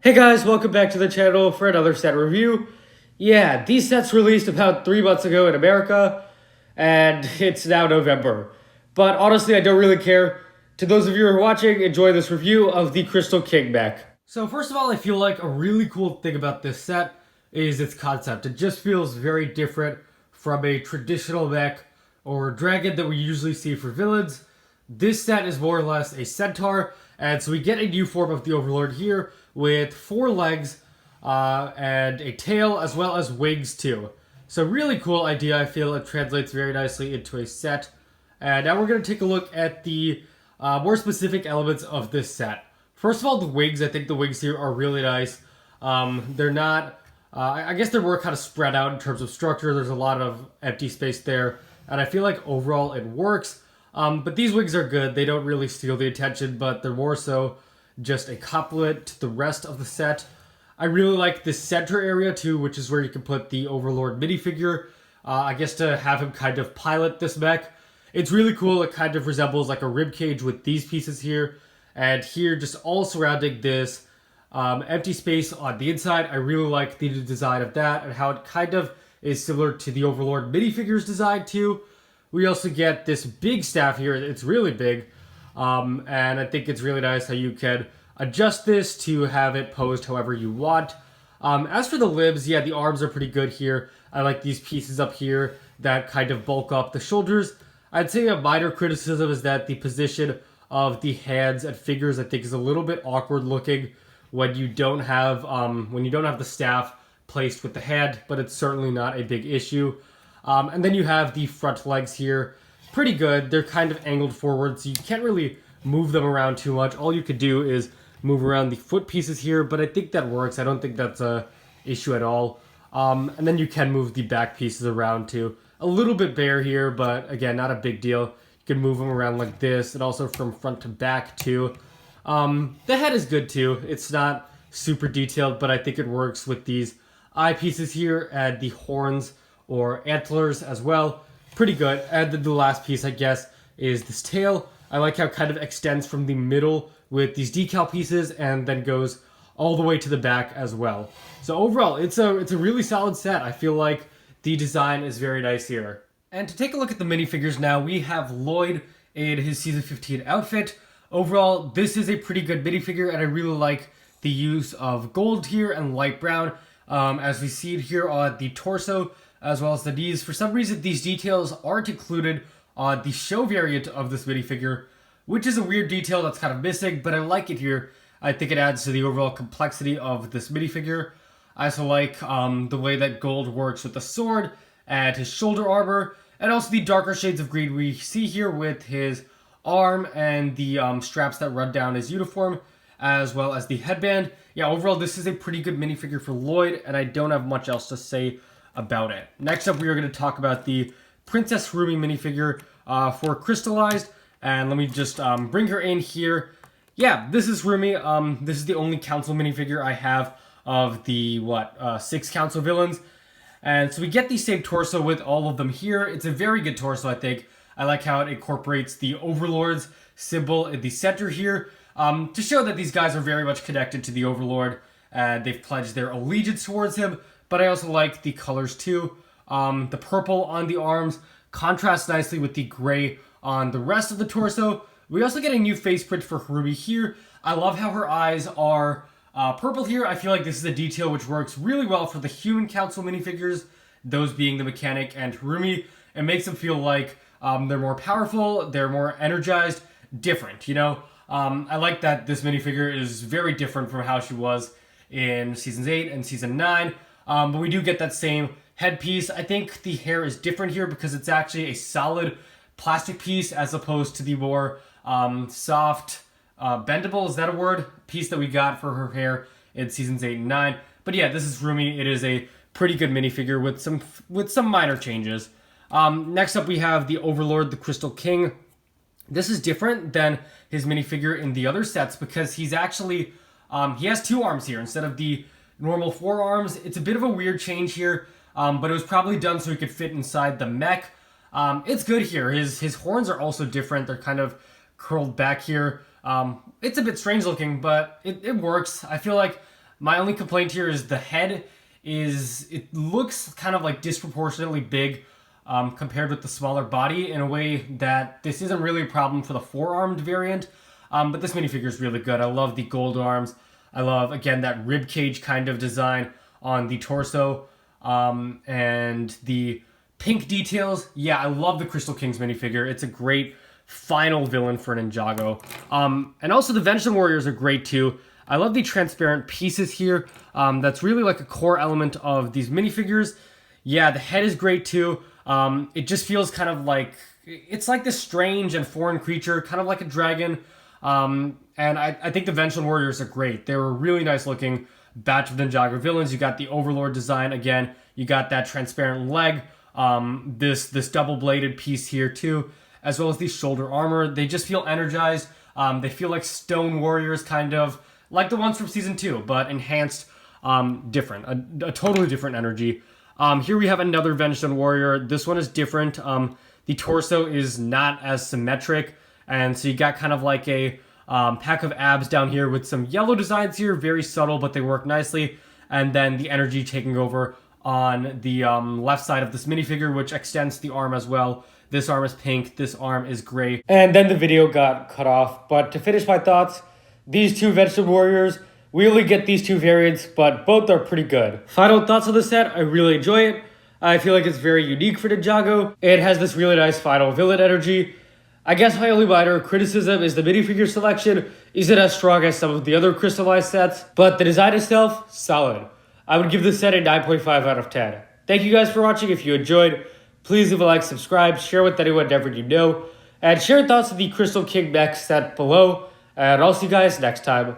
Hey guys, welcome back to the channel for another set review. Yeah, these sets released about 3 months ago in America, and it's now November. But honestly, I don't really care. To those of you who are watching, enjoy this review of the Crystal King Mech. So first of all, I feel like a really cool thing about this set is its concept. It just feels very different from a traditional mech or dragon that we usually see for villains. This set is more or less a centaur, and so we get a new form of the Overlord here with 4 legs and a tail as well as wings too. So really cool idea. I feel it translates very nicely into a set. And now we're going to take a look at the more specific elements of this set. First of all, the wings. I think the wings here are really nice. They're not... I guess they're more kind of spread out in terms of structure. There's a lot of empty space there. And I feel like overall it works. But these wings are good. They don't really steal the attention, but they're more so just a complement to the rest of the set. I really like this center area too, which is where you can put the Overlord minifigure. I guess to have him kind of pilot this mech. It's really cool. It kind of resembles like a rib cage with these pieces here. And here, just all surrounding this empty space on the inside. I really like the design of that and how it kind of is similar to the Overlord minifigure's design too. We also get this big staff here. It's really big. And I think it's really nice how you can adjust this to have it posed however you want. As for the limbs, yeah, the arms are pretty good here. I like these pieces up here that kind of bulk up the shoulders. I'd say a minor criticism is that the position of the hands and fingers I think is a little bit awkward looking when you don't have the staff placed with the hand, but it's certainly not a big issue. And then you have the front legs here. Pretty good. They're kind of angled forward, so you can't really move them around too much. All you could do is move around the foot pieces here, but I think that works. I don't think that's a issue at all. And then you can move the back pieces around too. A little bit bare here, but again, not a big deal. You can move them around like this, and also from front to back too. The head is good too. It's not super detailed, but I think it works with these eye pieces here and the horns or antlers as well. Pretty good. And then the last piece, I guess, is this tail. I like how it kind of extends from the middle with these decal pieces and then goes all the way to the back as well. So overall, it's a really solid set. I feel like the design is very nice here. And to take a look at the minifigures now, we have Lloyd in his Season 15 outfit. Overall, this is a pretty good minifigure, and I really like the use of gold here and light brown, as we see it here on the torso, as well as the knees. For some reason, these details aren't included on the show variant of this minifigure, which is a weird detail that's kind of missing, but I like it here. I think it adds to the overall complexity of this minifigure. I also like the way that gold works with the sword and his shoulder armor, and also the darker shades of green we see here with his arm and the straps that run down his uniform, as well as the headband. Yeah, overall, this is a pretty good minifigure for Lloyd, and I don't have much else to say about it. Next up, we are going to talk about the Princess Rumi minifigure for Crystalized, and let me just bring her in here. Yeah, this is Rumi. This is the only council minifigure I have of the 6 council villains, and so we get the same torso with all of them here. It's a very good torso, I think. I like how it incorporates the Overlord's symbol in the center here, to show that these guys are very much connected to the Overlord, and they've pledged their allegiance towards him. But I also like the colors too. The purple on the arms contrasts nicely with the gray on the rest of the torso. We also get a new face print for Harumi here. I love how her eyes are purple here. I feel like this is a detail which works really well for the Human Council minifigures, those being the Mechanic and Harumi. It makes them feel like they're more powerful, they're more energized, different, you know? I like that this minifigure is very different from how she was in Seasons 8 and Season 9. But we do get that same headpiece. I think the hair is different here because it's actually a solid plastic piece as opposed to the more soft, bendable, is that a word? Piece that we got for her hair in Seasons 8 and 9. But yeah, this is Rumi. It is a pretty good minifigure with some minor changes. Next up, we have the Overlord, the Crystal King. This is different than his minifigure in the other sets because he's actually, he has 2 arms here instead of the normal 4 arms. It's a bit of a weird change here, but it was probably done so he could fit inside the mech. It's good here. His horns are also different. They're kind of curled back here. It's a bit strange looking, but it works. I feel like My only complaint here is the head it looks kind of like disproportionately big compared with the smaller body in a way that this isn't really a problem for the four-armed variant. But this minifigure is really good. I love the gold arms. I love, again, that rib cage kind of design on the torso. And the pink details. Yeah, I love the Crystal Kings minifigure. It's a great final villain for Ninjago. And also the Vengeance Warriors are great too. I love the transparent pieces here. That's really like a core element of these minifigures. Yeah, the head is great too. It just feels kind of like, it's like this strange and foreign creature, kind of like a dragon. And I think the Vengeance Warriors are great. They were a really nice looking batch of Ninjago villains. You got the Overlord design again. You got that transparent leg. This double-bladed piece here too, as well as the shoulder armor. They just feel energized. They feel like stone warriors, kind of like the ones from season 2, but enhanced, different, a totally different energy. Here we have another Vengeance warrior. This one is different. The torso is not as symmetric, and so you got kind of like a pack of abs down here with some yellow designs here, very subtle, but they work nicely. And then the energy taking over on the left side of this minifigure, which extends the arm as well. This arm is pink, this arm is gray. And then the video got cut off. But to finish my thoughts, these two Vegetable Warriors, we only get these two variants, but both are pretty good. Final thoughts on the set, I really enjoy it. I feel like it's very unique for Ninjago. It has this really nice final villain energy. I guess my only minor criticism is the minifigure selection isn't as strong as some of the other Crystalized sets, but the design itself, solid. I would give this set a 9.5 out of 10. Thank you guys for watching. If you enjoyed, please leave a like, subscribe, share with anyone ever you know, and share thoughts of the Crystal King Mech set below, and I'll see you guys next time.